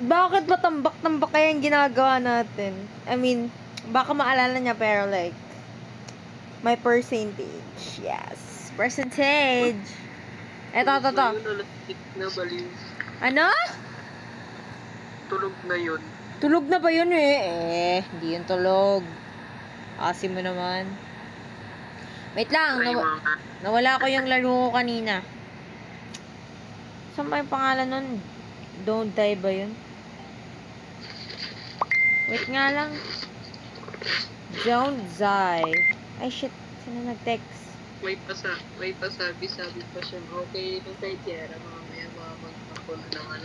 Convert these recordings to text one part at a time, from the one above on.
Bakit ba tambak-tambak kaya yung ginagawa natin? I mean, baka maalala niya pero like, my percentage. Yes. Percentage. Eto. Na baliw. Ano? Tulog na yun. Tulog na ba yun hindi yun tulog. Kasi mo naman. Wait lang, nawala ko yung laro ko kanina. Saan ba yung pangalan nun? Don't Die ba yun? Wait nga lang. Don't Die. Ay shit, sino nag-text? May pasabi pa siya. Okay, nung kay Tiara, mamaya mamagpako na naman.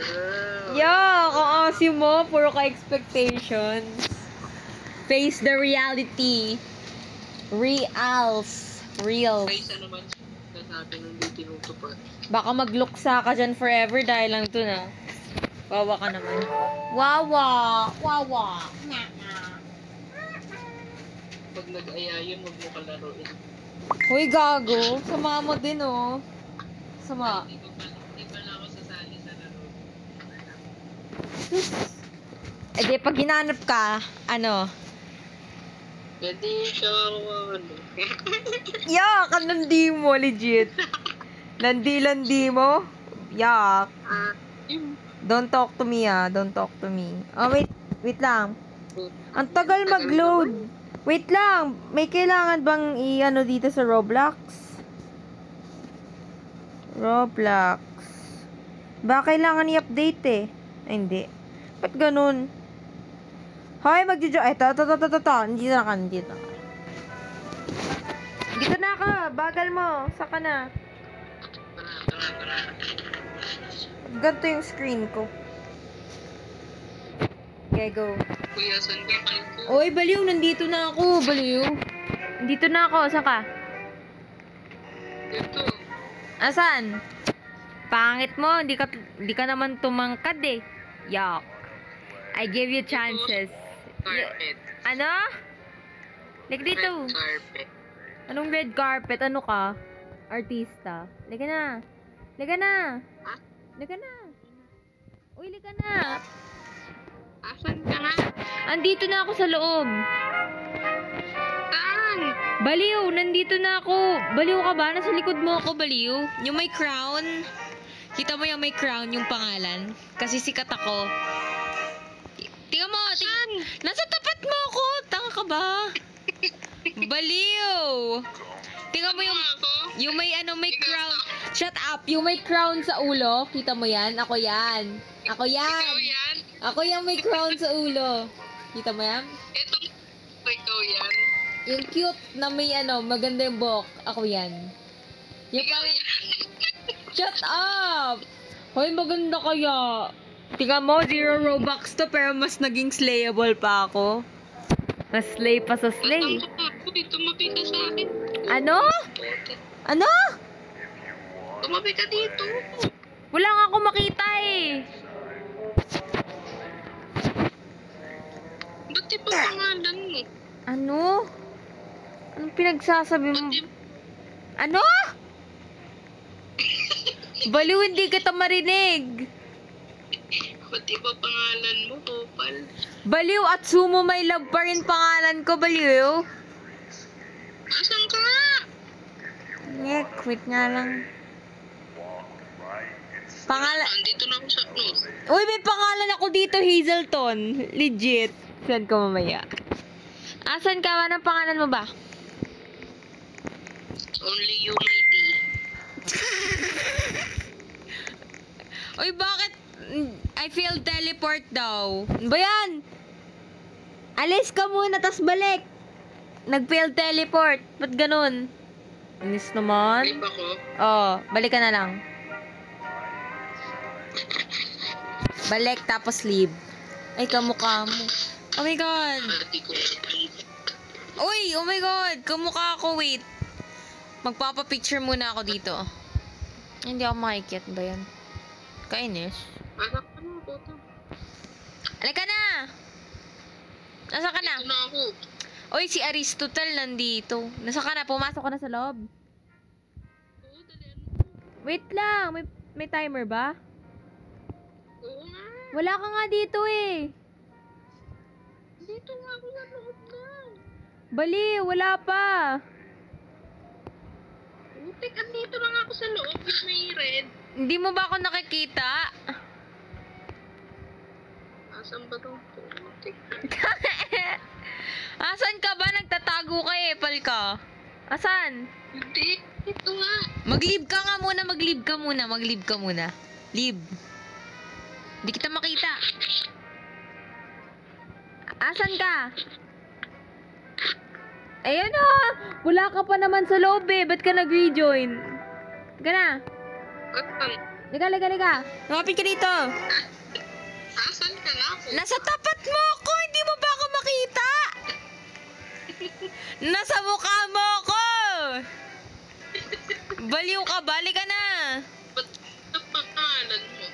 Kung asi mo, puro ka expectations. Face the reality. Reals. Kaysa naman sasabi nung di tinutupad. Baka magluksa ka dyan forever dahil lang ito na. Wawa ka naman. Wawa. Pag nag-aya yun, huwag mo kalaruin. Hoy, gago. Sama mo din, oh. Sama. Hindi pala ako sasali sa laro. Di, pag hinanap ka, ano? Pwede siya ako Yak! Nandi mo, legit. Landi mo? Yak. Don't talk to me, Don't talk to me. Oh, wait lang. Ang tagal mag-load. Wait lang. May kailangan bang i-ano dito sa Roblox? Ba kailangan i-update Ay, hindi. Ba't ganun? Hoy, magjo-jo. Ito. Nandito na ka. Dito na ka. Bagal mo. Saka na. Ganito yung screen ko. Okay, go. Kuya, saan ka kayo? Oy, baliw. Nandito na ako. Baliw. Nandito na ako. Saan ka? Dito. Asan? Pangit mo. Hindi ka naman tumangkad Yuck. I give you chances. Carpet. Ano? Like dito. Red carpet. Anong red carpet? Ano ka? Artista. Liga na. Ha? Liga na. Uy, liga na. Asan ka nga? Andito na ako sa loob. Saan? Baliw, nandito na ako. Baliw ka ba? Nasa likod mo ako, baliw. Yung may crown. Kita mo yung may crown, yung pangalan. Kasi sikat ako. Tingnan mo. Nasa tapat mo ako. Tanga ka ba? Baliw. Tingnan mo yung may crown. Shut up. Yung may crown sa ulo. Kita mo yan? Ako yan. Ikaw yan? Ako yung may crown sa ulo. Kita mo yan? Ikaw yan? Yung cute na may maganda yung buhok. Ako yan. Yung parang... Shut up! Hoy, maganda kaya. Tingnan mo, 0 Robux to, pero mas naging slayable pa ako. Mas slay pa sa slay. Tumabi ka sa akin. Ano? Tumabi ka dito. Wala nga ako makita Ba't di ba pangalan mo? Ano? Anong pinagsasabi mo? Ano? Baliw, hindi kita marinig. Ba't di ba pangalan mo, Opal? Baliw, at sumo my love pa rin pangalan ko, baliw. Asan ka nga? Quit nga lang. Pangalan... Andito na ako sa Uy, may pangalan ako dito, Hazelton. Legit. Send ko mamaya. Asan ka? Anong pangalan mo ba? Only you, my D. Uy, bakit? I feel teleport daw. Ano ba yan? Alis ka muna, tas balik. Nag-fail teleport. Ba't ganun? Inis naman. Leave ako? Oo, balik ka na lang. Balik, tapos leave. Ay, kamukha mo. Oh my God. Uy, oh my God. Kamukha ako, wait. Magpapapicture muna ako dito. Hindi ako makikit ba yan? Kainis. Anak ka na, puto. Halika na! Nasaan ka na? Dito na ako. Uy, si Aristotle nandito. Nasaan ka na? Pumasok ka na sa loob? Oo, dalian mo. Wait lang. May timer ba? Oo nga. Wala ka nga dito eh. Dito nga ako sa loob na. Bali, wala pa. Putik, andito lang ako sa loob with may red. Hindi mo ba ako nakikita? Asan ba tong putik? Asan ka ba? Nagtatago ka eh, pal ka. Asan? Hindi, ito nga. Mag-leave ka nga muna, mag-leave ka muna, mag-leave ka muna. Leave. Hindi kita makita. Asan ka? Ayan o! Wala ka pa naman sa loob eh. Ba't ka nag-rejoin? Ka na. Asan? Liga. Lumapit ka dito. Asan ka nga ako? Nasa tapat mo ako! Hindi mo ba ako makita? Nasa mukha mo ako! Baliw ka, balik ka na. Ba't ang pangalan mo?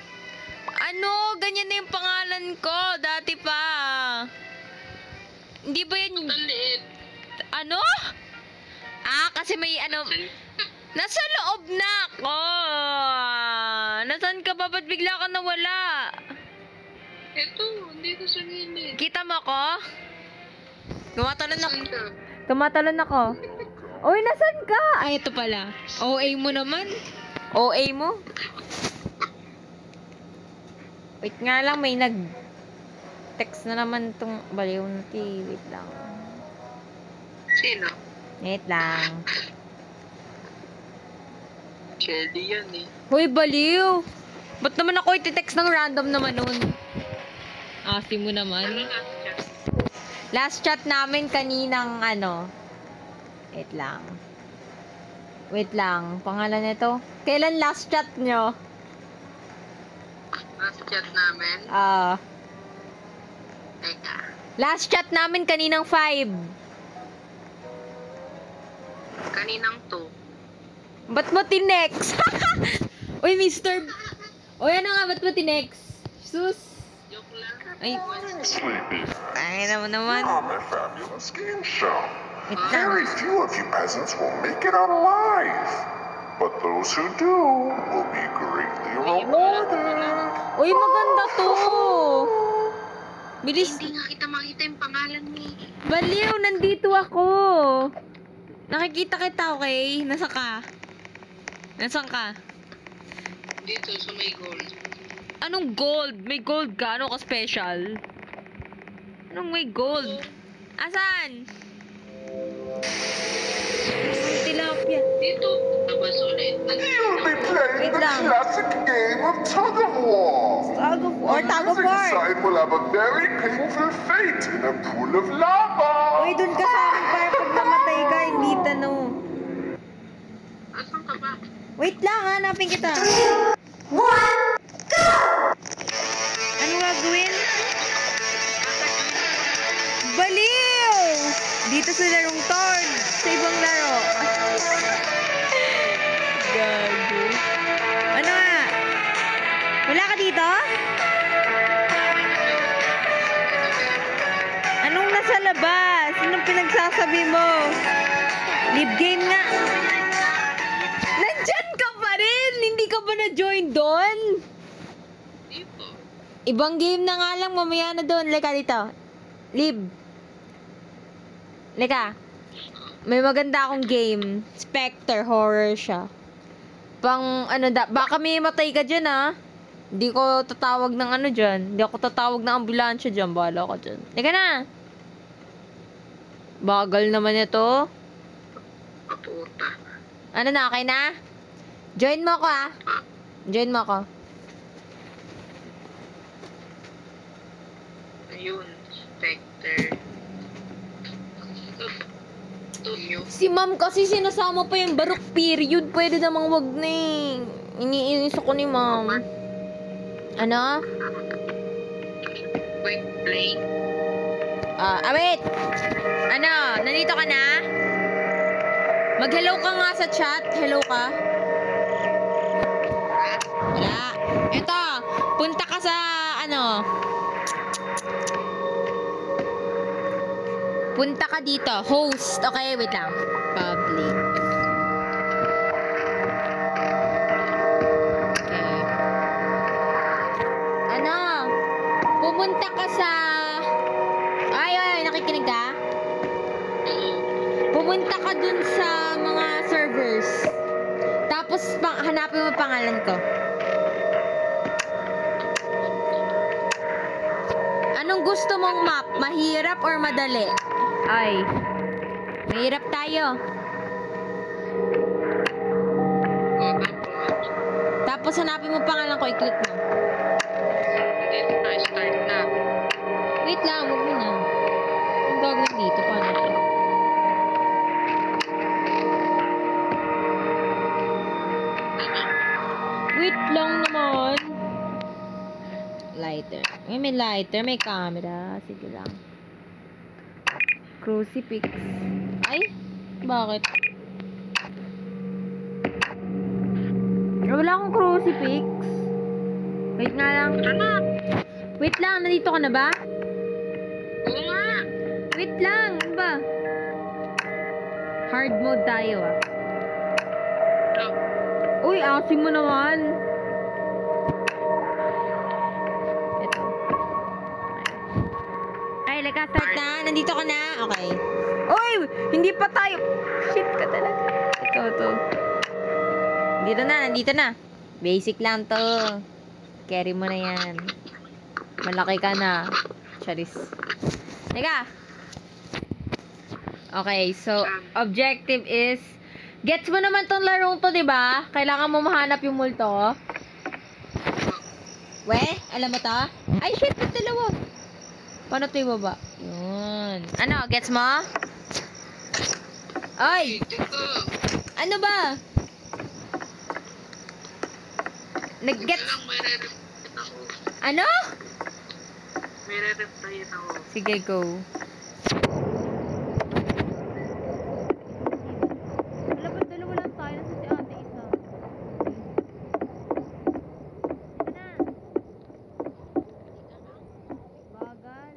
Ano? Ganyan na yung pangalan ko. Dati pa. Hindi ba yan? Maliit. Ano? Kasi may ano. Nasa loob na ako. Nasaan ka ba? Ba't bigla ka nawala? Ito, dito sa gilid. Kita mo ako? Tumatalon ako. Saan ka? Tumatalon ako. Uy, nasan ka? Ay, ito pala. OA mo naman. OA mo? Wait nga lang, may nag-text na naman tong baliw na ti. Wait lang. Sino? Wait lang. Shelly yan eh. Hoy, baliw! Ba't naman ako iti-text ng random naman nun? Asi mo naman. Ano nga siya? Last chat namin kaninang ano. Wait lang. Pangalan nito? Kailan last chat nyo? Last chat namin? Teka. Last chat namin kaninang 5. Kaninang 2. Ba't mo tinext? Uy, mister. Uy, ano nga, ba't mo tinext? Sus. Joke lang. Ay, Sleepy. ay naman. I'm a fabulous game show. Wait lang. Very few of you peasants will make it out alive. But those who do will be greatly rewarded. Uy, maganda to. Bilis. Hindi nga kita makita yung pangalan mo. Baliw, nandito ako. Nakikita kita, okay? Nasa ka? Nasaan ka? Dito sa may gold. Anong gold? May gold ka? Ano ka special? Anong may gold? Asan? Tilapia. Dito. Tapos ulit. You'll be playing Wait the lang. classic game of tug of war. Tug of war, The tug of losing war. side will have a very painful fate in a pool of lava. Uy, dun ka sa akin para pag namatay ka, hindi tanong. Asan ka ba? Wait lang, hanapin kita. Ano gagawin? Baliw! Dito sa larong Tord. Sa ibang laro. Gago. Ano nga? Wala ka dito? Anong nasa labas? Anong pinagsasabi mo? Live game nga. Nandyan ka pa rin! Hindi ka ba na-join doon? Dito. Ibang game na nga lang, mamaya na doon. Leka dito. Live. Leka. May maganda akong game. Spectre horror siya. Pang ano baka may matay ka dyan ah. Hindi ko tatawag ng ano dyan. Hindi ako tatawag ng ambulansya dyan. Bahala ka dyan. Leka na. Bagal naman ito. Kaputa. Ano na, okay na? Join mo ako ah. Join mo ako. Ayun. Spectre. Tunyo. Si ma'am kasi sinasama pa yung barok period. Pwede namang wag na eh. Iniinis ako ni ma'am. Ano? Quick play. Wait. Ano? Nandito ka na? Mag-hello ka nga sa chat. Hello ka. Wala. Eto. Punta ka sa ano. Punta ka dito. Host. Okay, wait lang. Public. Okay. Ano? pupunta ka sa... Ay, nakikinig ka? Pupunta ka dun sa mga servers. Tapos, hanapin mo pangalan ko. Anong gusto mong map? Mahirap or madali? Ay. Mahirap tayo. Tapos, hanapin mo pangalan ko. I-click mo. Dito na, start na. Wait lang, huwag mo na. Ang gagawin dito, paano ito? Wait lang naman. Lighter. May lighter, may camera. Sige lang. Crucifix. Ay, bakit? Wala akong crucifix. Wait nga lang. Wait lang, nandito ka na ba? Oo nga. Wait lang, ano ba? Hard mode tayo ah. Uy, asim mo naman. Ito. Ay, start na. Nandito ka na. Okay. Uy, hindi pa tayo. Shit ka talaga. Ito. Nandito na. Basic lang to. Carry mo na yan. Malaki ka na. Charis. Teka. Okay, so, objective is, gets mo naman tong larong to, diba? Kailangan mo mahanap yung multo. We, alam mo to? Ay, shit, ba't dalawa? Paano ito ibaba? Yun. Ano, gets mo? Ay! Ano ba? Nag-gets? May re-reply ako. Ano? May re-reply ako. Sige, go. Wala ba, dalawa lang tayo. Nasa si ate isa. Ito na. Bagal.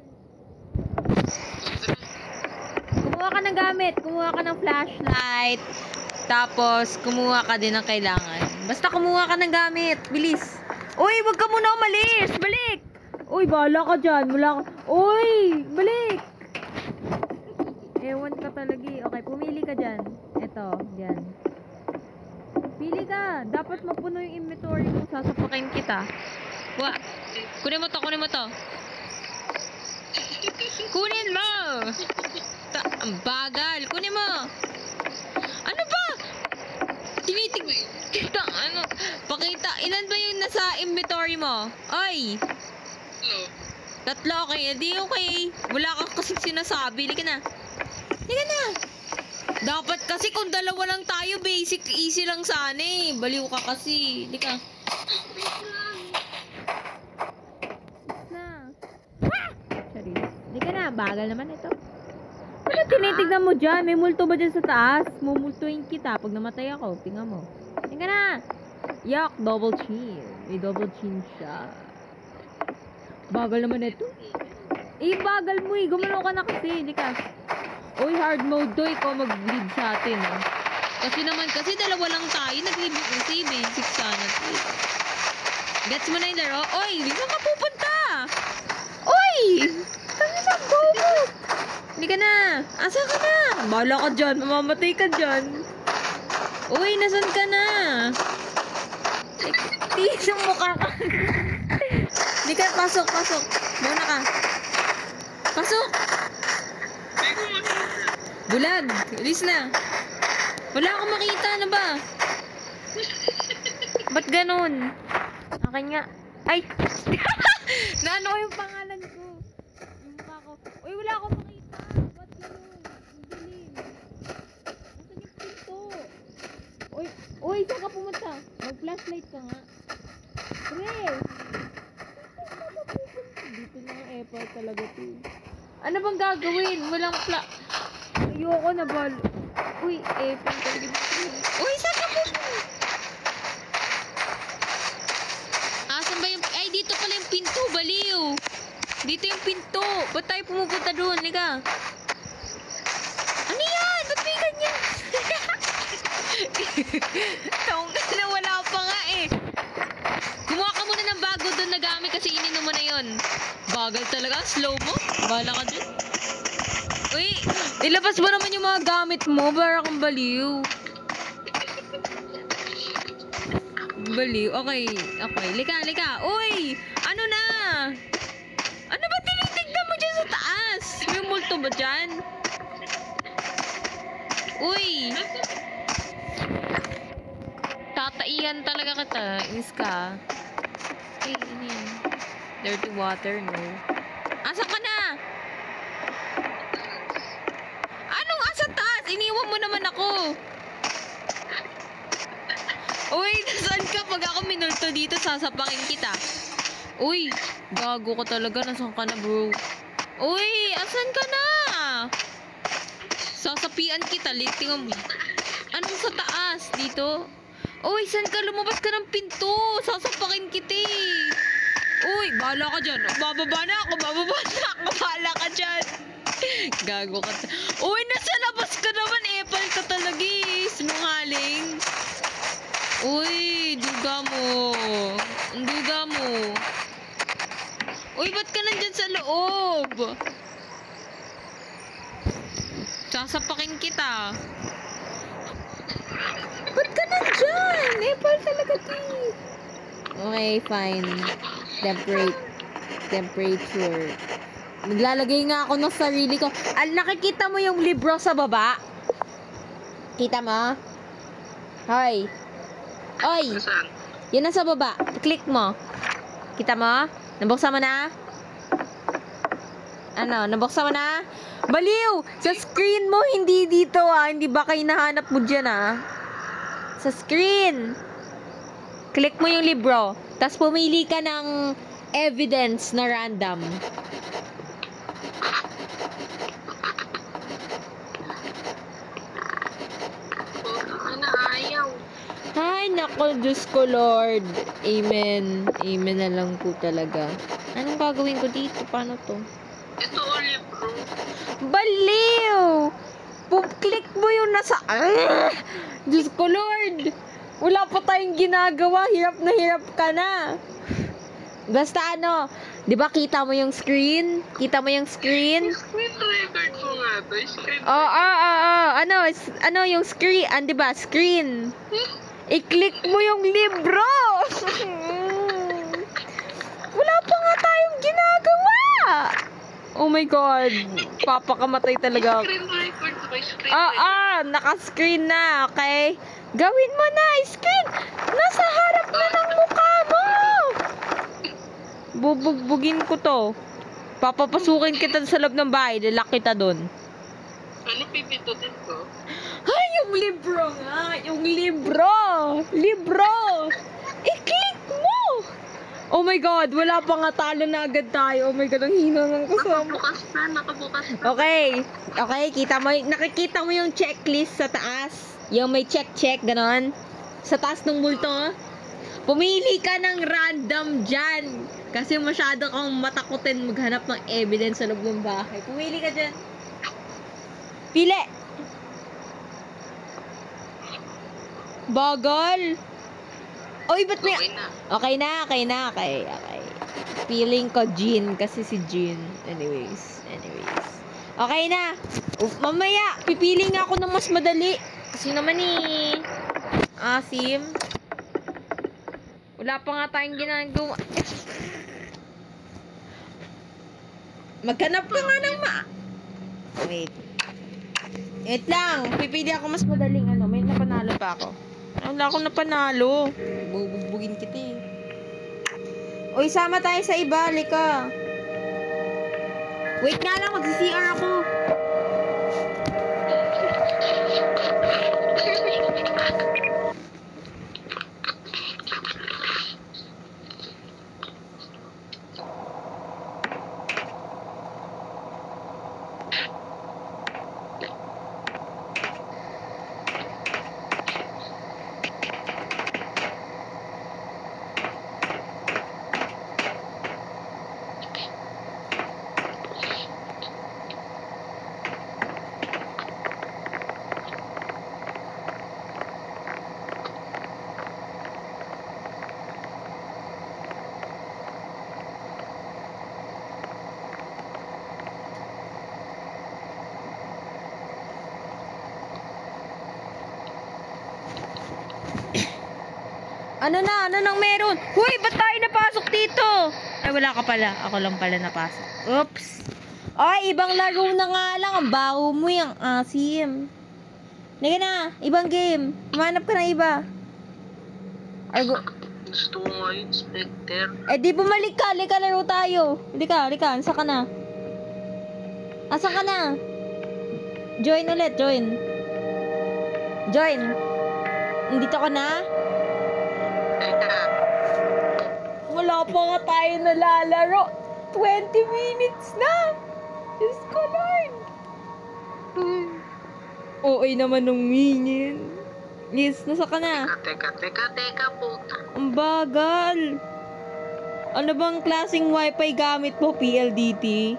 Kumuha ka ng gamit. Kumuha ka ng flashlight. Tapos, kumuha ka din ng kailangan. Basta kumuha ka ng gamit. Bilis. Uy, wag ka muna umalis. Balik. Uy, bahala ka dyan. Wala ka. Uy, balik. Ewan ka talaga eh. Okay, pumili ka dyan. Eto, dyan. Pili ka. Dapat mapuno yung inventory mo. Sasapakin kita. Kunin mo to. Kunin mo! Ang bagal. Kunin mo. Ano ba? Pakita. Ilan ba yung nasa inventory mo? Ay! Hello? 3, okay. Hindi okay. Wala kang kasing sinasabi. Lika na. Dapat kasi kung dalawa lang tayo, basic, easy lang sana eh. Baliw ka kasi. Lika. Sorry. Lika na. Bagal naman ito. Ano tinitignan mo dyan? May multo ba dyan sa taas? Mumultuin kita pag namatay ako. Tingnan mo. Lika na. Yak, double chin. May double chin siya. Bagal naman ito. Bagal mo eh. Gumano ka na kasi. Hindi ka. Uy, hard mode to. Ikaw mag-lead sa atin. Eh. Kasi dalawa lang tayo. Nag-lead kasi basic sana. Gets mo na yung laro? Uy, saan ka pupunta? Uy! Saan ka go? Hindi ka na. Asa ka na? Bahala ka dyan. Mamamatay ka dyan. Uy, nasan ka na? Tiis yung mukha ka. Hindi ka, pasok. Muna ka. Pasok. Bulag. Alis na. Wala akong makita. Ano ba? Ba't ganun? Akin nga. Ay! Naano ko yung pangalan ko. Yung mukha ko. Uy, wala akong makita. Ba't ganun? Ang dilim. Nasaan yung pinto? Uy, saan ka pumunta? Mag-flashlight ka nga. Pre! Dito na ang effort talaga to. Ano bang gagawin? Walang ayoko na bal. Uy, effort talaga. Uy, saan ka pumunta? Asan ba yung... Ay, dito pala yung pinto. Baliw. Dito yung pinto. Ba't tayo pumupunta doon? Liga. Ano yan? Ba't may ganyan? Taong na wala pa nga eh. Kumuha ka muna ng bago doon na gamit kasi ininom mo na yun. Bagal talaga. Slow mo. Bala ka dyan. Uy, ilabas mo naman yung mga gamit mo. Para kang baliw. Baliw. Okay. Okay. Lika. Uy! Ano na? Ano ba tinitignan mo dyan sa taas? May multo ba dyan? Uy! Tataihan talaga kita. Inis ka. Okay, ano yan? Dirty water, no? Asa ka na? Anong asa taas? Iniwan mo naman ako. Uy, nasaan ka? Pag ako minulto dito, sasapakin kita. Uy, gago ka talaga. Nasaan ka na, bro? Uy, asan ka na? Sasapian kita. Tingnan mo. Anong sa taas? Dito? Uy, saan ka? Lumabas ka ng pinto. Sasapakin kita eh. Uy, bahala ka dyan. Bababa na ako. Bahala ka dyan. Gago ka. Uy, nasa labas ka naman. Epal ka talaga eh. Sinungaling. Uy, duga mo. Ang duga mo. Uy, ba't ka nandyan sa loob? Sasapakin kita. Ba't ka nandyan? Epal talaga di. Okay, fine. Temperature. Naglalagay nga ako ng sarili ko. Nakikita mo yung libro sa baba? Kita mo? Hoy. Oy. Saan? Yan na sa baba. Click mo. Kita mo? Nabuksan mo na? Ano? Nabuksan mo na? Baliw! Sa screen mo, hindi dito ah. Hindi ba kayo nahanap mo dyan ah? Sa screen. Click mo yung libro. Tapos pumili ka ng evidence na random. Ano, ayaw. Ay, nako, Diyos ko, Lord. Amen. Amen na lang po talaga. Anong gagawin ko dito? Paano to? Ito ulit, bro. Baliw! Click mo yung nasa... Diyos ko, Lord! Wala pa tayong ginagawa. Hirap na hirap ka na. Basta ano, di ba kita mo yung screen? Kita mo yung screen? Screen record ko nga to. Screen Ano yung screen? Di ba? Screen. I-click mo yung libro. Wala pa nga tayong ginagawa. Oh my God. Papakamatay talaga ako. Screen record ko. Screen record. Naka-screen na, okay? Gawin mo na, screen. Nasa harap na ng mukha mo. Bubugbugin ko to. Papapasukin kita sa loob ng bahay. Lalak kita dun. Ano pipindutin ko? Ay, yung libro nga. Yung libro. I-click mo. Oh my God, wala pa nga, talo na agad tayo. Oh my God, ang hina ng kasama. Nakabukas na. Okay, nakikita mo yung checklist sa taas. Yung may check, ganon. Sa taas ng multo. Pumili ka ng random dyan. Kasi masyado kang matakutin maghanap ng evidence sa loob ng bahay. Pumili ka dyan. Pili! Bagal! Oy, ba't may... Okay na. Feeling ko Jean, kasi si Jean. Anyways. Okay na. Mamaya, pipili nga ako ng mas madali. Kasi naman Asim. Wala pa nga tayong ginagawa. Maghanap ka nga ng Wait lang. Pipili ako mas madaling May napanalo pa ako. Wala akong napanalo. Bubugbugin kita eh. Uy, sama tayo sa iba. Lika. Wait nga lang. Mag-CR ako. Ano na? Ano nang meron? Huy, ba't tayo napasok dito? Ay, wala ka pala. Ako lang pala napasok. Oops. Ay, ibang laro na nga lang. Ang baho mo yung asim. Liga na. Ibang game. Humanap ka ng iba. Gusto ko nga yung Spectre. Eh, di bumalik ka. Lika, laro tayo. Lika. Saan ka na? Asan ka na? Join ulit. Join. Dito ka na? Teka. Wala pa nga tayo nalalaro. 20 minutes na. Diyos ko, Lord. Okay naman nung minion. Liz, nasa ka na? Teka, puta. Ang bagal. Ano bang klaseng wifi gamit mo, PLDT?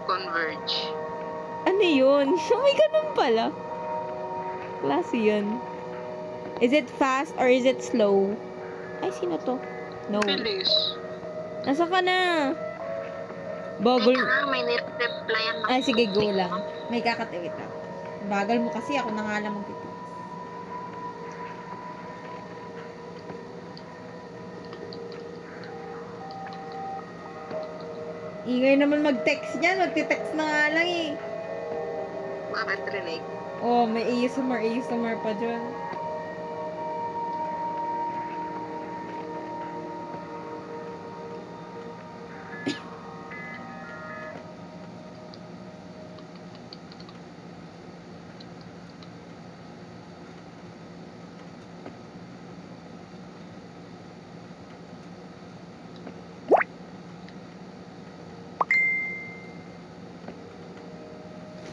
Converge. Ano yun? May ganun pala. Klase yun. Is it fast or is it slow? Ay, sino to? No. Bilis. Nasa ka na? Bagal. Teka, may nire-replyan ako. Ay, sige, go lang. May kakatawit lang. Bagal mo kasi ako na nga lang magtitiis. Ingay naman mag-text niyan. Magti-text na nga lang eh. Bakit rinig? Oh, may ASMR pa dyan.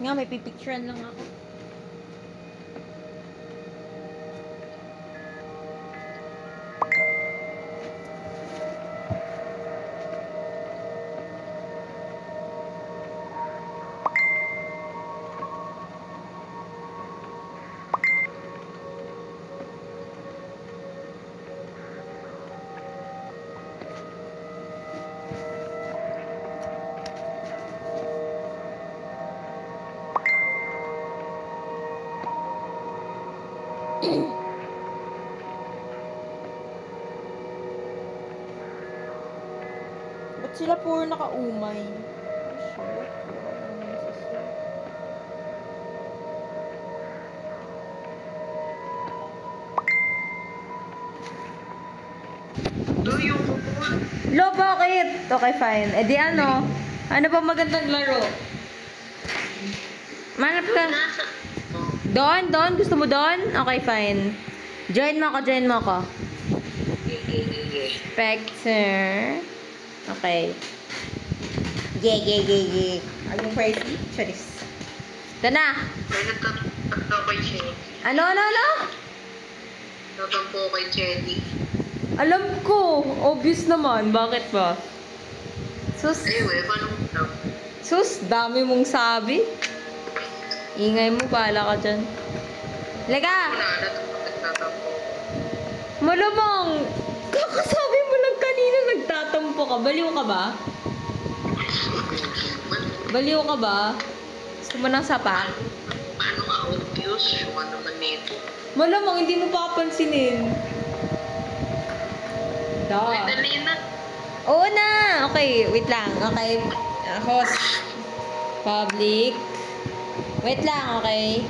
Nga, may pipicturean lang ako. Ba't sila puro nakaumay? Shit. Do you Lo, bakit? Okay, fine. Eh di ano? Ano ba magandang laro? Manap ka. Doon? Gusto mo doon? Okay, fine. Join mo ako. Spectre. Okay. Yeah. Are you crazy? Charis. Ito na. Ay, nagtatampo kay Jenny. Ano? Nagtatampo kay Jenny. Alam ko. Obvious naman. Bakit ba? Sus, Paano mo daw? dami mong sabi. Ingay mo, bahala ka dyan. Lega! Wala na nagtatampo. Malamang! Kakasabi mo lang kanina nagtatampo ka. Baliw ka ba? Baliw ka ba? Gusto mo ng sapat? Paano nga obvious? Yung ano man nito. Malamang, hindi mo papansinin. Ay, Da. dali na. Oo na! Okay, wait lang. Okay. Host. Public. Wait lang, okay?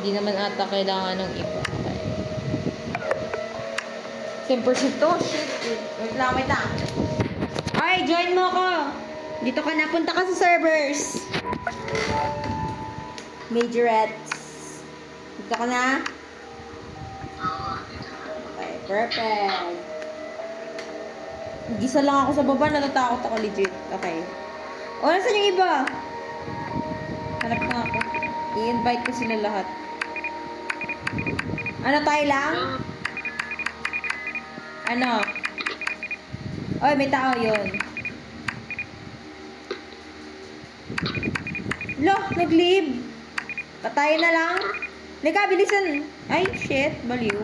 Hindi naman ata kailangan ng iba. Okay. 10% to. Shit. Wait lang. Okay, join mo ako. Dito ka na. Punta ka sa servers. Majorettes. Dito ka na. Okay, perfect. Gisa lang ako sa baba. Natatakot ako legit. Okay. O, nasan yung iba? Hanap na ako. I-invite ko sila lahat. Ano, tayo lang? Ano? Oy, may tao yun. Lo, nag-leave. Patayin na lang. Lika, bilisan. Ay, shit. Baliw.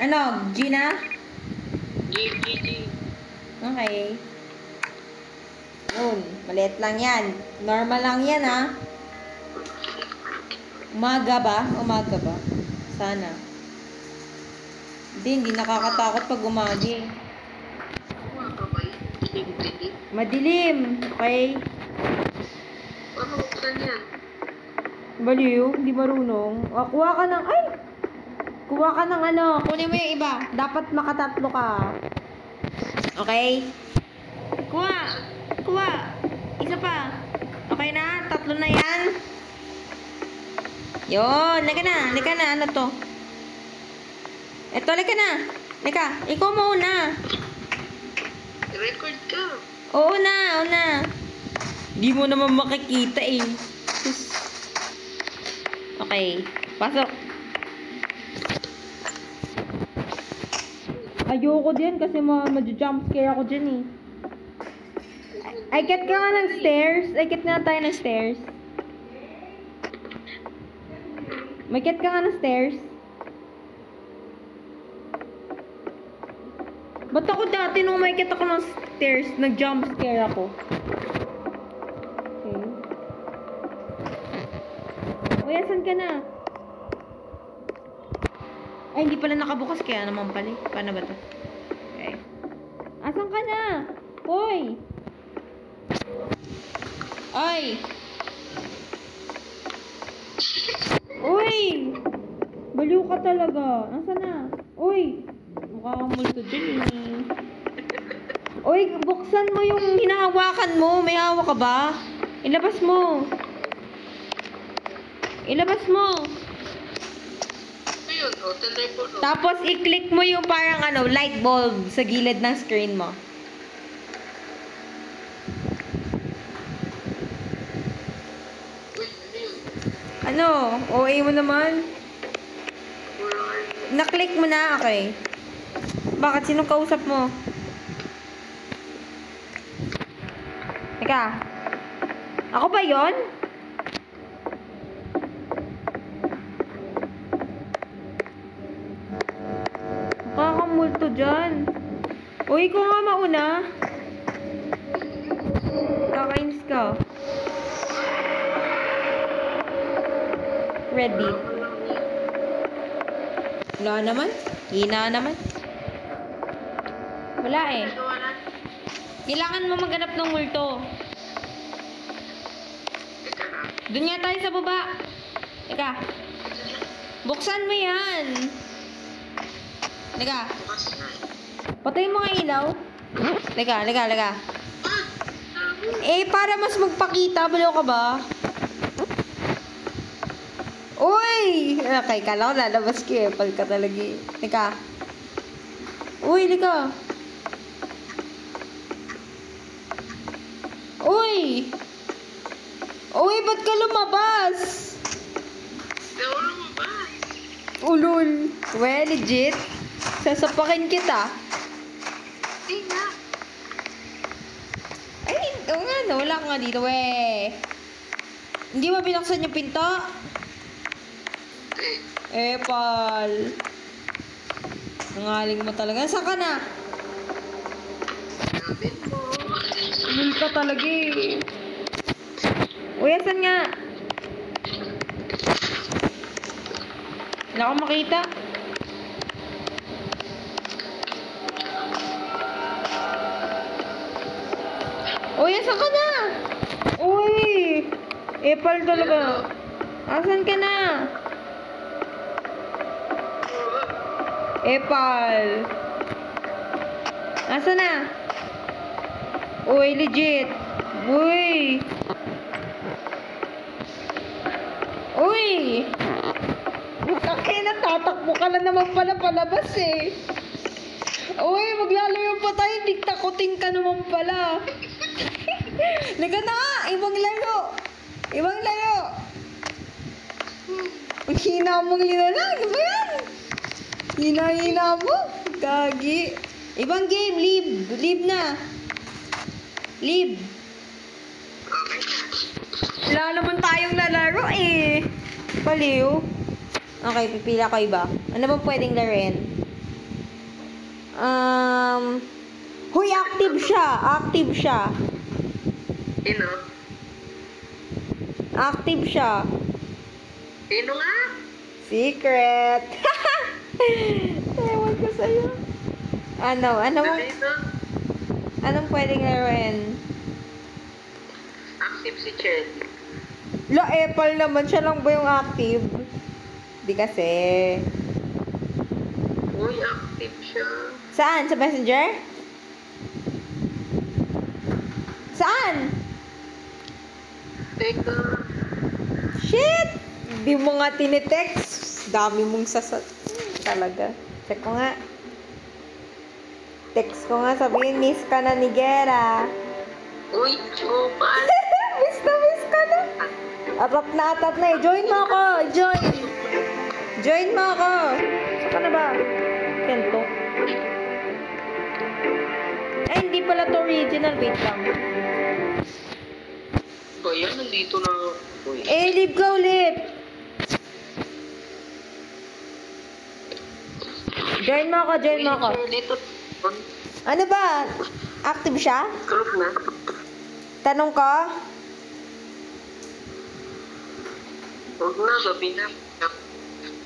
Ano, Gina? GG. Okay. Yun. Maliit lang yan. Normal lang yan, ha? Umaga ba? Sana. Hindi nakakatakot pag gumagi. Kuha ka ba yun? Dilim-dilim. Madilim, okay? Paano buksan yan? Baliw, hindi marunong. Kuha ka ng, kuha ka ng ano, kunin mo yung iba. Dapat makatatlo ka. Okay? Kuha. Kuha. Isa pa. Okay na? Tatlo na yan. Yun, lika na. Ano to? Eto, lika na. Lika, ikaw muna. Record ka. Oo na. Di mo naman makikita eh. Sus. Okay, pasok. Ayoko din kasi ma-jump scare ako dyan eh. Akit ka nga ng stairs. Akit nga tayo ng stairs. Makit ka nga ng stairs. Ba't ako dati nung makit ako ng stairs, nag-jump scare ako? Okay. Uy, asan ka na? Ay, hindi pala nakabukas kaya naman pala. Paano ba to? Okay. Asan ka na? Hoy! Ay! Uy! Baliw ka talaga. Asan na? Uy! Mukha kang multo dyan eh. Uy, buksan mo yung hinahawakan mo. May hawak ka ba? Ilabas mo. Ilabas mo. Ayun, telepono. Tapos, i-click mo yung parang light bulb sa gilid ng screen mo. Uy, ano yun? Ano? OA mo naman? Where are you? Na-click mo na, okay. Bakit? Sinong kausap mo? Teka. Ako ba yon? Kakamulto dyan. Uy, ko nga mauna. Kakainis ka. Ready. Wala naman. Hina naman. Wala eh. Nagawa na. Kailangan mo maghanap ng multo. Teka na. Doon nga tayo sa baba. Teka. Buksan mo yan. Teka. Bukas na. Patay mo nga ilaw. Teka. Ah! Eh, para mas magpakita. Balo ka ba? Uy! Okay, kala ko lalabas ka eh. Pal ka talaga eh. Teka. Uy, lika. Uy! Uy, ba't ka lumabas? Daw lumabas. Ulul. Well, legit. Sasapakin kita. Hindi nga. Ay, oo nga, no. Wala ka nga dito, weh. Hindi mo binuksan yung pinto? Hindi. Pal. Nangaling mo talaga. Saan ka na? Sabihin mo. Ulul ka talaga eh. Uy, asan nga? Wala akong makita. Uy, asan ka na? Uy! Pal talaga. Asan ka na? Pal. Asan na? Uy, legit. Uy! Uy! Kaya natatakbo ka na naman pala palabas eh. Uy, maglalayo pa tayo. Diktakutin ka naman pala. Liga na nga! Ibang laro! Ibang laro! Ang hina mong linala. Ano ba yan? Hina-hina mo. Gagi. Ibang game. Leave. Leave na. Leave. Okay na. Wala naman tayong lalaro eh. Baliw. Okay, pipila ko iba. Ano ba pwedeng laruin? Huy, active siya. Active siya. Sino? Active siya. Sino nga? Secret. Ewan ko sa'yo. Ano? Dali na. Anong pwedeng laruin? Active si Chelly. La, Epal naman. Siya lang ba yung active? Di kasi. Uy, active siya. Saan? Sa Messenger? Saan? Teka. Shit! Di mo nga tinitext. Dami mong talaga. Check ko nga. Text ko nga, sabihin, miss ka na ni Gera. Uy, chupan. Miss ka na. Atat na eh. Join mo ako. Join mo ako. Saka na ba? Kento. Ay, hindi pala to original. Wait lang. Ba yan, nandito na. Uy. Leave ka ulit. Join mo ako. Dito. Ano ba? Active siya? Group na. Tanong ko? Huwag na, gabi na.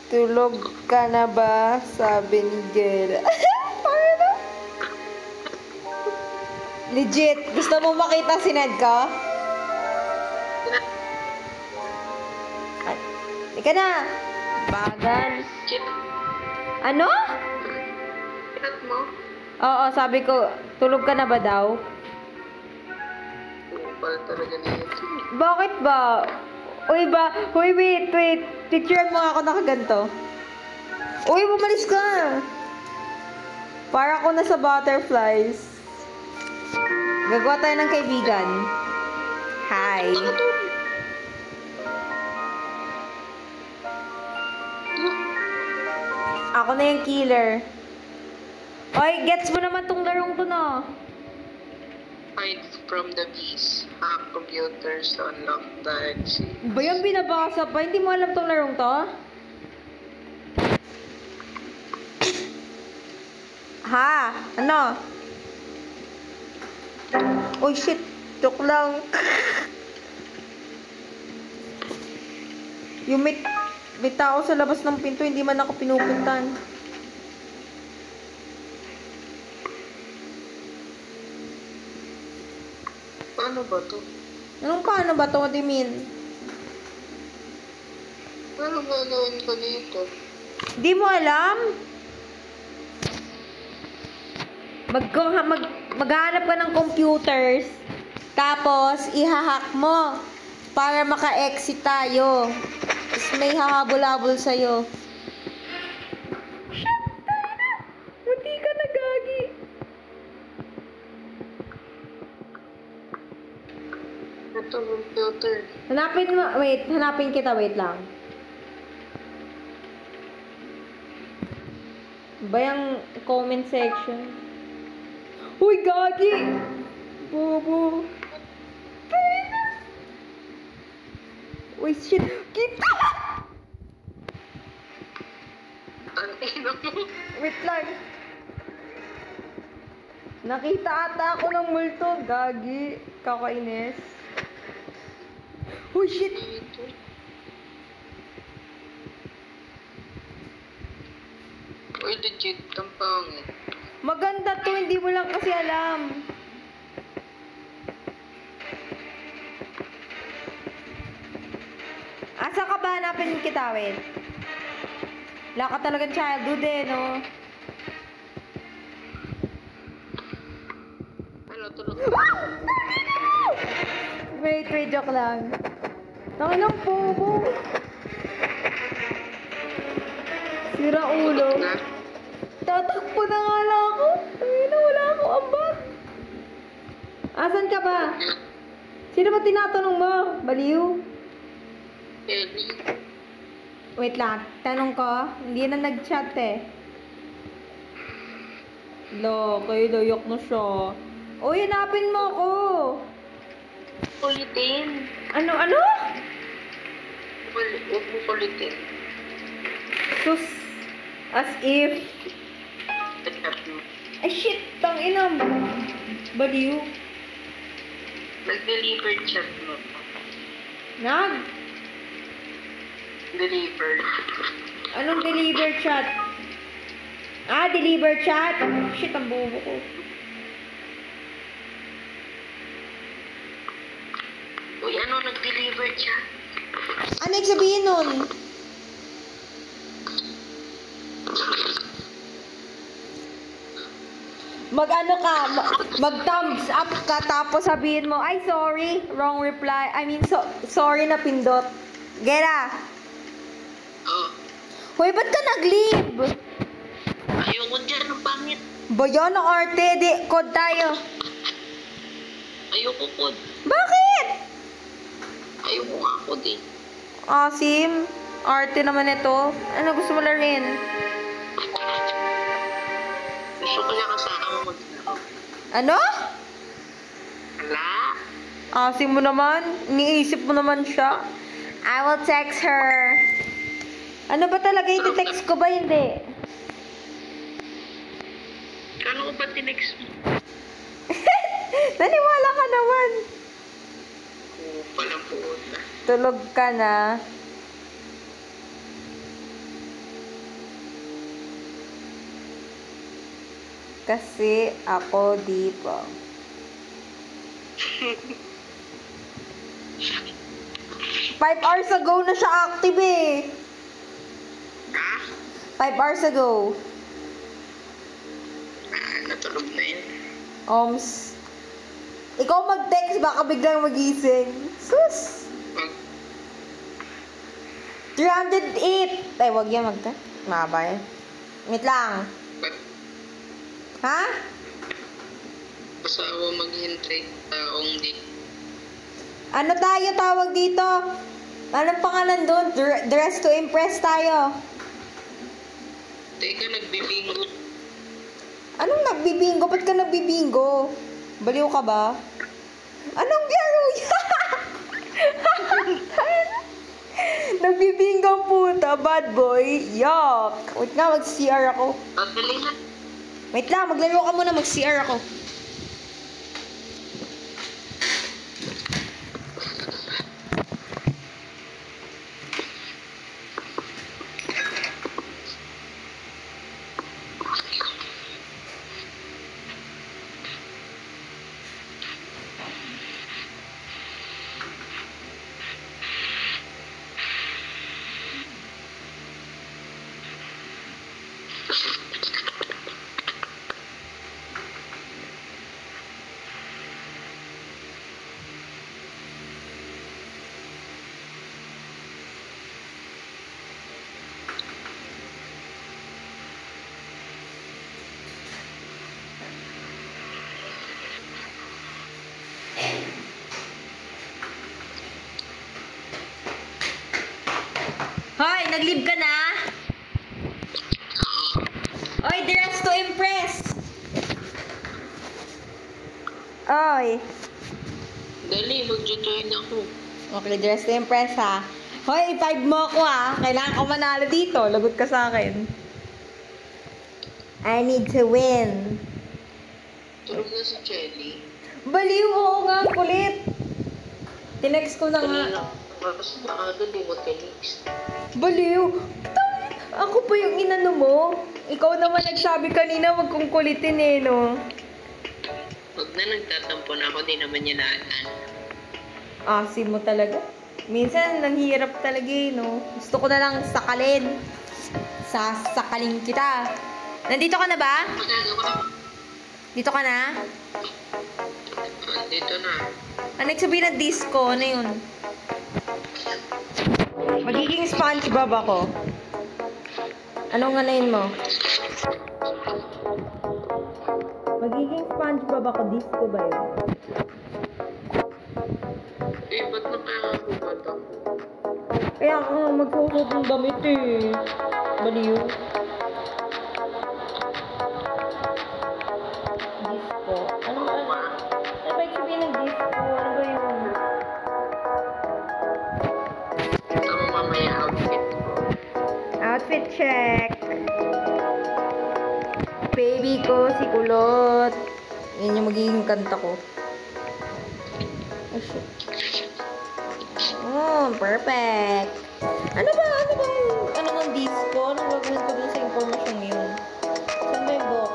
Tulog ka na ba? Sabi ni Gera. Paano? Legit. Gusto mo makita si Ned ko? Ika na. Bagal. Chat. Ano? Chat mo. Oo, sabi ko, tulog ka na ba daw? Kupal talaga na yun. Bakit ba? Uy, wait. Picturean mo nga ako nakaganto. Uy, bumalis ka. Para ako na sa butterflies. Gagawa tayo ng kaibigan. Hi. Ako na yung killer. Oy, gets mo naman tong larong to, no? Hide from the bees. Hack computers. Unlock the exit. Ba yung binabasa pa? Hindi mo alam tong larong to? Ha? Ano? Oh shit. Joke lang. Yung may tao sa labas ng pinto, hindi man ako pinupuntan. Paano ba to? Anong paano ba to? What do you mean? Paano gagawin ko dito? Di mo alam? Maghanap ka ng computers, tapos ihahack mo para maka-exit tayo. Tapos may hahabol-habol sa'yo. Shit! Tayo na! Munti ka na, gagi. Ito, computer. Hanapin kita, wait lang. Ba yung comment section? Uy, gagi! Bobo. Tayo na! Uy, shit! Kita! Antino mo. Wait lang. Nakita ata ako ng multo. Gagi. Kakainis. Uy, shit! Dito. Uy, legit. Ang pangit. Maganda to, hindi mo lang kasi alam. Asa ka ba? Hanapin kita, wait. Wala ka talagang childhood eh, no? Ano, tulog. Wait, joke lang. Nakinang pobo. Sira ulo. Na. Tatakbo na nga lang ako. Tangina, wala akong ambat. Asan ka ba? Sino ba tinatanong mo? Baliw? Ellie. Wait lang, tanong ko. Hindi na nag-chat eh. Lo, kayo dayok na siya. Uy, hanapin mo ako. Kulitin. Ano? Huwag mo kulitin. Sus, as if. Chat mo. Ay shit, tangina. Baliw. Nag-deliver chat mo. Deliver. Anong deliver chat? Ah, deliver chat? Shit, ang bobo ko. Uy, ano nag-deliver siya? Ano yung sabihin nun? Mag-ano ka, mag-thumbs up ka, tapos sabihin mo, ay, sorry, wrong reply. I mean, sorry na pindot. Gera. Oh. Hoy, ba't ka nag-leave? Ayoko dyan, ang pangit. Bayan ng arte, di, code tayo. Ayoko po. Bakit? Ayoko nga po din. Asim, arte naman ito. Ano gusto mo larin? Gusto ko lang kasama maglaro. Ano? Wala. Asim mo naman, iniisip mo naman siya. I will text her. Ano ba talaga yung text ko ba? Hindi. Kano ko ba tinext mo? Naniwala ka naman. Oo, pala po. Tulog ka na. Kasi ako di pa. Five hours ago na siya active eh. Ha? 5 hours ago. Natulog na yun. Oms. Ikaw mag-text, baka biglang magising. Sus! Pag 308! Ay, wag yan mag-text. Mahaba yan. Wait lang. Ha? asawa maghintay taong di. Ano tayo tawag dito? Anong pangalan doon? Dress to impress tayo. Teka, nagbibingo. Anong nagbibingo? Ba't ka nagbibingo? Baliw ka ba? Anong laro yan? Nagbibingo puta, bad boy. Yuck. Wait nga, mag-CR ako. Dali na. Wait lang, maglaro ka muna, mag-CR ako. Hoy, nag-leave ka na? Oy, dress to impress. Oy. Dali, mag-join ako. Okay, dress to impress ha. Hoy, 5 mo ako ha. Kailangan ko manalo dito. Lagot ka sa akin. I need to win. Tulog na si Jelly. Baliw, oo nga, kulit. Tinext ko na nga. Tapos maaga di mo text. Baliw. Ako pa yung inano mo. Ikaw naman nagsabi kanina, wag kong kulitin eh, no? Huwag na nagtatampo na ako, di naman niya naanan. Asim mo talaga. Minsan, nanghirap talaga eh, no? Gusto ko na lang sakalin. Sasakalin kita. Nandito ka na ba? Magagawa. Dito ka na? Dito na. Ano sabihin ng disco? Ano yun? Magiging SpongeBob ako. Anong anayin mo? Magiging SpongeBob ako. Disco ba yun? Eh, ba't nakakakuha to? Kaya ako magsusuot ng damit eh. Baliw. Disco. Ano ba yung sabihin ng disco? Ano ba yun? Ito mo mamaya outfit ko. Outfit check. Baby ko, si Kulot. Yan yung magiging kanta ko. Oh, shit. Oh, perfect. Ano ba? Ano bang disco? Anong gagawin ko dun sa information yun? Saan ba yung book?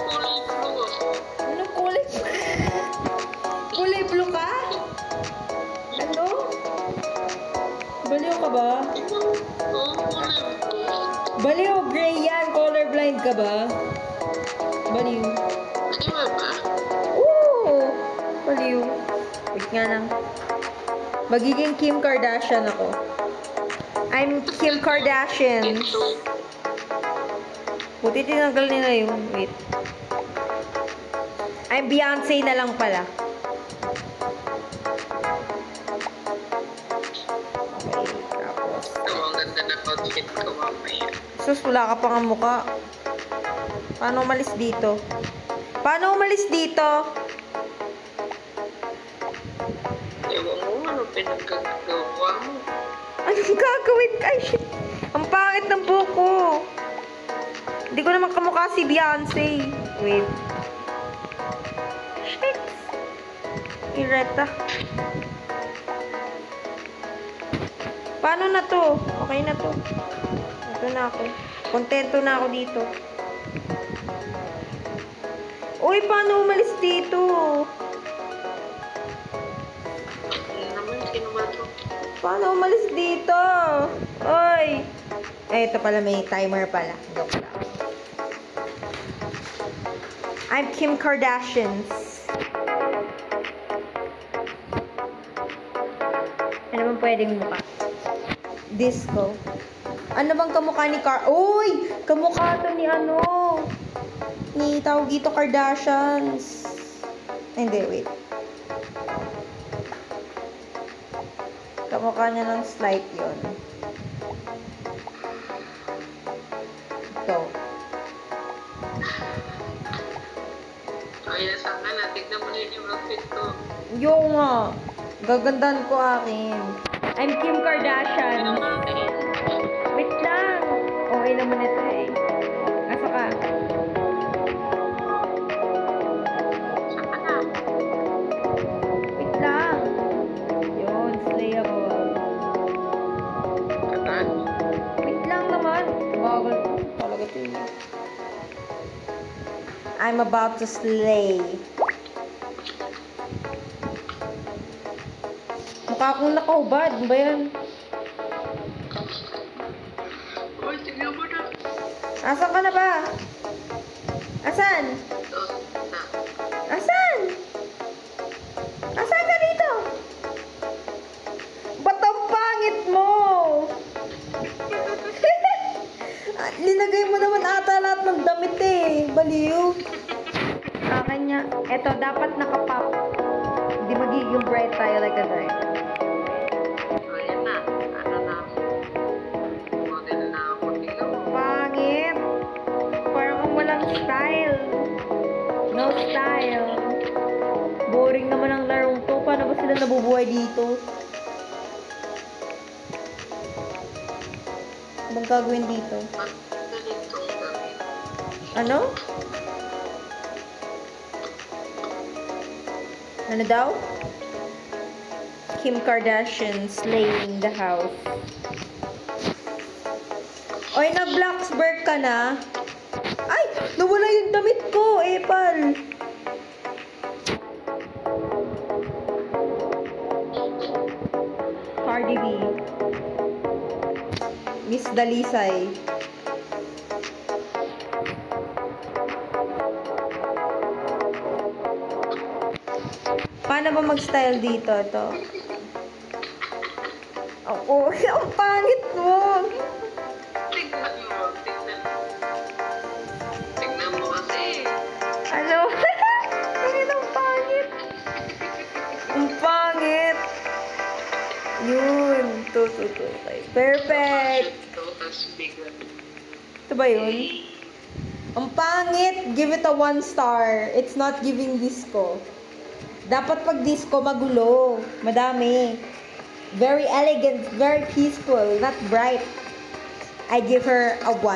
Kulay blue ako. Anong kulay? Kulay blue ka? Ano? Baliw ka ba? Oo, kulay blue. Baliw, gray yan. Colorblind ka ba? Baliw. Di ba ba? Oo! Baliw. Wait nga lang. Magiging Kim Kardashian ako. I'm Kim Kardashian. Ito. Buti tinanggal nila yun. Wait. I'm Beyonce na lang pala. Okay, tapos. Ito, ang ganda ng outfit ko mamaya. Sus, wala ka pang mukha. Paano umalis dito? Paano umalis dito? Ewan mo, ano pinagkagawa mo? Anong gagawin? Ay, shit. Ang pangit ng buko. Hindi ko naman kamukha si Beyonce. Wait. Shit. Ireta. Paano na to? Okay na to. Ito na ako. Kontento na ako dito. Uy, paano umalis dito? Ano naman, sino ba ito? Paano umalis dito? Oy! Eh, ito pala, may timer pala. Joke lang. I'm Kim Kardashian. Ano bang pwedeng mukha? Disco. Ano bang kamukha ni Uy! Kamukha to ni ano? Ni tawag dito Kardashians. Hindi, wait. Kamukha niya ng slight yun. Ito. Kaya sana na, tignan mo rin yung outfit ko. Yung nga. Gagandahan ko akin. I'm Kim Kardashian. Ano naman eh? Wait lang. Okay naman ito eh. Asa ka? Saka na. Wait lang. Yun, slayable. Kataan. Wait lang naman. Bagal ko. Talaga ito yun. I'm about to slay. Mukha akong nakahubad. Ano ba yan? Uy, tignan mo na. Asan ka na ba? Asan? Ito, na. Asan? Asan ka dito? Ba't ang pangit mo? Linagay mo naman ata lahat ng damit eh. Baliw. Akin niya. Eto, dapat nakapop. Hindi magiging bright tayo like a diamond. Ayan na. Ano na? Model na ako. Tignan mo. Pangit. Parang kang walang style. No style. Boring naman ang larong to. Paano ba sila nabubuhay dito? Anong gagawin dito? At ganito ang gawin. Ano? Ano daw? Kim Kardashian slaying the house. Oy, nag-Blacksburg ka na? Ay! Nawala yung damit ko, Epal! Cardi B. Miss Dalisay. Paano ba mag-style dito? Ito. Oo, ang pangit mo. Tignan mo. Tignan mo. Tignan mo kasi. Ano? Pangit ang pangit. Ang pangit. Yun. To. Okay. Perfect. Ito, tas bigla. Ito ba yun? Ang pangit. Give it a 1 star. It's not giving disco. Dapat pag disco, magulo. Madami. Very elegant, very peaceful, not bright. I give her a 1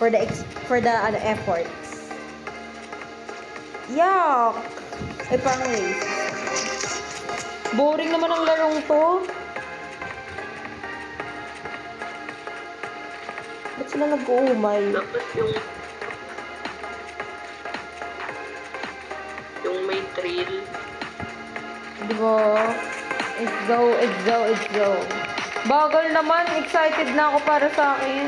for the efforts. Yuck! Ay, pang racist. Boring naman ang larong to. Ba't sila nag-uumay? Dapat yung may trail. Diba? Let's go, let's go, let's go. Bagal naman. Excited na ako para sa akin.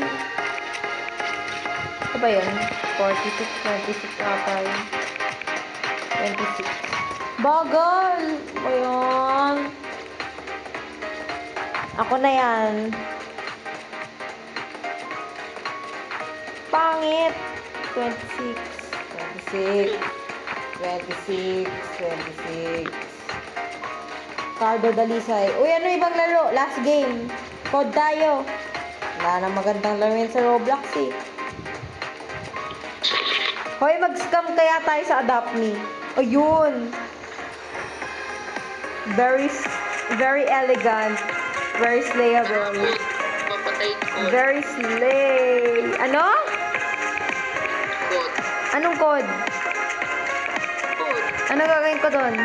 Ano ba yun? 46, 26 ata yun. 26. Bagal! Ayan. Ako na yan. Pangit! 26. 26. 26. 26. Cardo Dalisay. Uy, ano ibang laro? Last game. Code tayo. Wala nang magandang laro yan sa Roblox eh. Hoy, mag-scam kaya tayo sa Adopt Me. Ayun. Very elegant. Very slayable. Papatayin ko. Very slay. Ano? Code. Anong code? Code. Ano gagawin ko doon?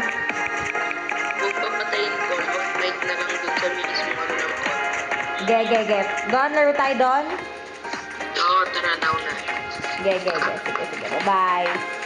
Kung papatayin ko, off-night na lang dun sa mismo ano ng code. Ge. Gone, laro tayo doon? Oo, tara daw na. Ge. Sige. Bye-bye.